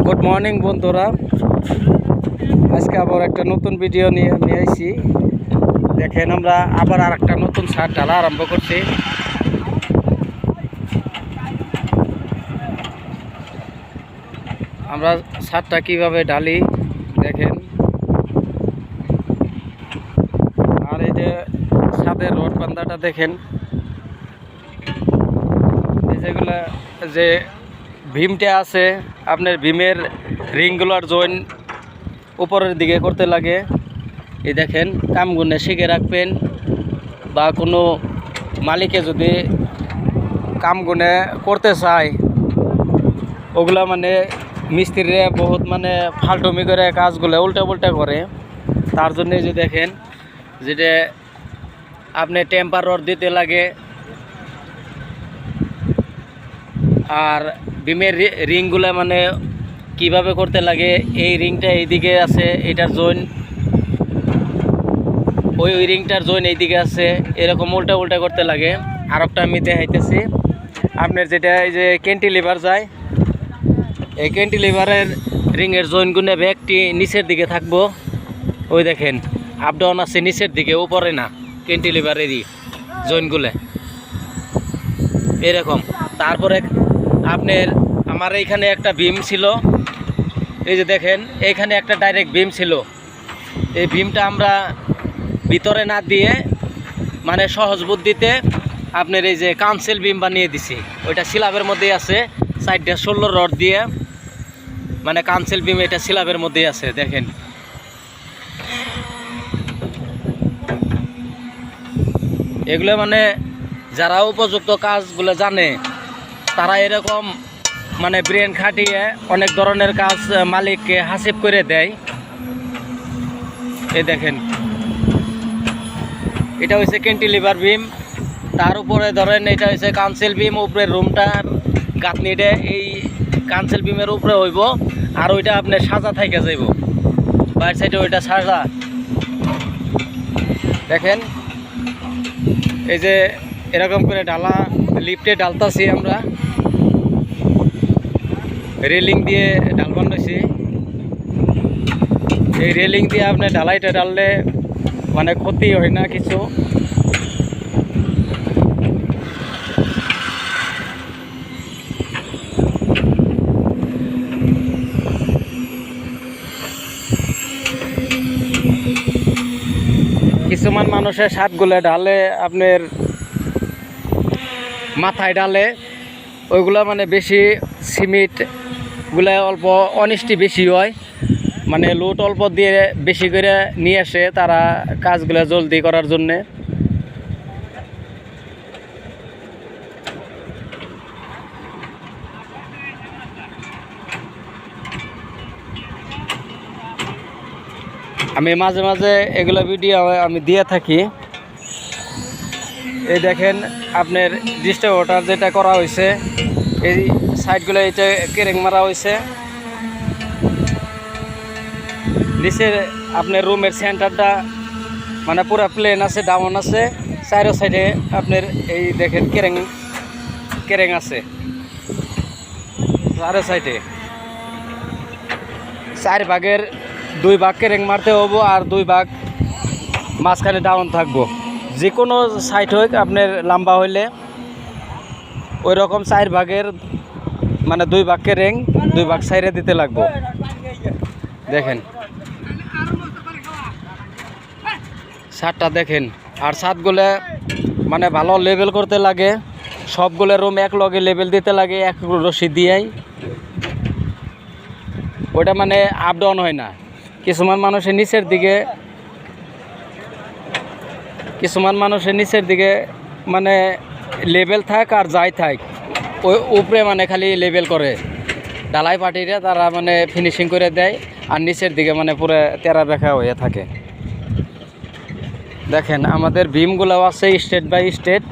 Good morning বন্ধুরা, আজকে আবার একটা নতুন ভিডিও নিয়ে আইছি। দেখেন আমরা আবার আরেকটা নতুন ছাদ ঢালা আরম্ভ করছি। আমরা ছাদটা কিভাবে ঢালি দেখেন। আর এই যে ছাদের রড বান্ধাটা দেখেন, যেগুলা যে ভীমটা আছে আপনার ভীমের রিংগুলোর জয়েন উপরের দিকে করতে লাগে। এই দেখেন কামগুনে শিখে রাখবেন, বা কোনো মালিকে যদি কামগুনে করতে চায় ওগুলা মানে মিস্ত্রিরা বহুত মানে ফালটুমি করে কাজগুলো উল্টা পুল্টা করে। তার জন্য যে দেখেন যেটা আপনি টেম্পার রড দিতে লাগে। আর বিমের রিংগুলো মানে কিভাবে করতে লাগে, এই রিংটা এইদিকে আছে, এটার জয়েন ওই রিংটার জয়েন এইদিকে আছে, এরকম উল্টা উল্টা করতে লাগে। আর একটা আমি দেখাইতেছি আপনার, যেটা এই যে ক্যান্টিলিভার যায়, এই ক্যান্টিলিভারের রিংয়ের জয়েনগুলো ব্যাগটি নিচের দিকে থাকবো। ওই দেখেন আপ ডাউন আছে নিচের দিকে, উপরে না। ক্যান্টিলিভারেরই জয়েনগুলো এরকম। তারপরে আপনার আমার এইখানে একটা বিম ছিল, এই যে দেখেন এইখানে একটা ডাইরেক্ট বিম ছিল। এই বিমটা আমরা ভিতরে না দিয়ে মানে সহজ বুদ্ধিতে আপনার এই যে কাউন্সিল বিম বানিয়ে দিছি। ওইটা স্ল্যাবের মধ্যেই আছে, সাইডটা 16 রড দিয়ে মানে কাউন্সিল বিম, এটা স্ল্যাবের মধ্যেই আছে। দেখেন এগুলো মানে যারা উপযুক্ত কাজগুলো জানে তারা এরকম মানে ব্রেন খাটিয়ে অনেক ধরনের কাজ মালিককে হাসিব করে দেয়। এই দেখেন এটা হচ্ছে ক্যান্টিলিভার বিম, তার উপরে ধরেন এটা হচ্ছে কাউন্সিল বিম। উপরের রুমটার গাঁথনিটা এই কাউন্সিল বিমের উপরে হইব, আর ওইটা আপনার সাজা থেকে যাইব বাইর সাইডে, ওইটা সাজা। দেখেন এই যে এরকম করে ঢালা লিফটে ঢালতাছি আমরা, রেলিং দিয়ে ঢাল বানাইছি। এই রেলিং দিয়ে আপনি ঢালাইটা ঢাললে মানে ক্ষতি হয় না কিছু। কিছুমান মানুষের ছাদগুলো ঢালে আপনার মাথায় ঢালে, ওইগুলো মানে বেশি সিমেন্টগুলো অল্প অনিষ্টি বেশি হয়, মানে লোড অল্প দিয়ে বেশি করে নিয়ে আসে তারা কাজগুলো জলদি করার জন্যে। আমি মাঝে মাঝে এগুলো ভিডিও আমি দিয়ে থাকি। এই দেখেন আপনার ডিস্টার্ব ওয়াটার যেটা করা হয়েছে, এই সাইডগুলো এটা কেরেং মারা হয়েছে। নিচের আপনার রুমের সেন্টারটা মানে পুরো প্লেন আছে, ডাউন আছে। চারো সাইডে আপনার এই দেখেন কেরেং আছে চারো সাইডে। 4 ভাগের 2 ভাগ কেরেং মারতে হবো, আর 2 ভাগ মাঝখানে ডাউন থাকবো। যে কোনো সাইড হোক আপনার লম্বা হইলে ওই রকম 4 ভাগের মানে 2 ভাগ কেরেং 2 ভাগ সাইডে দিতে লাগবো। দেখেন ছাদটা দেখেন। আর ছাদগুলো মানে ভালো লেভেল করতে লাগে, সবগুলো রুম এক লগে লেভেল দিতে লাগে, এক রশি দিয়েই। ওটা মানে আপ ডাউন হয় না। কিছুমান মানুষের নিচের দিকে মানে লেভেল থাক আর যাই থাক, ওই উপরে মানে খালি লেভেল করে ঢালাই পাটিরা, তারা মানে ফিনিশিং করে দেয়, আর নিচের দিকে মানে পুরো তেরা বেঁকা হয়ে থাকে। দেখেন আমাদের বিমগুলো আছে স্টেট বাই স্টেট।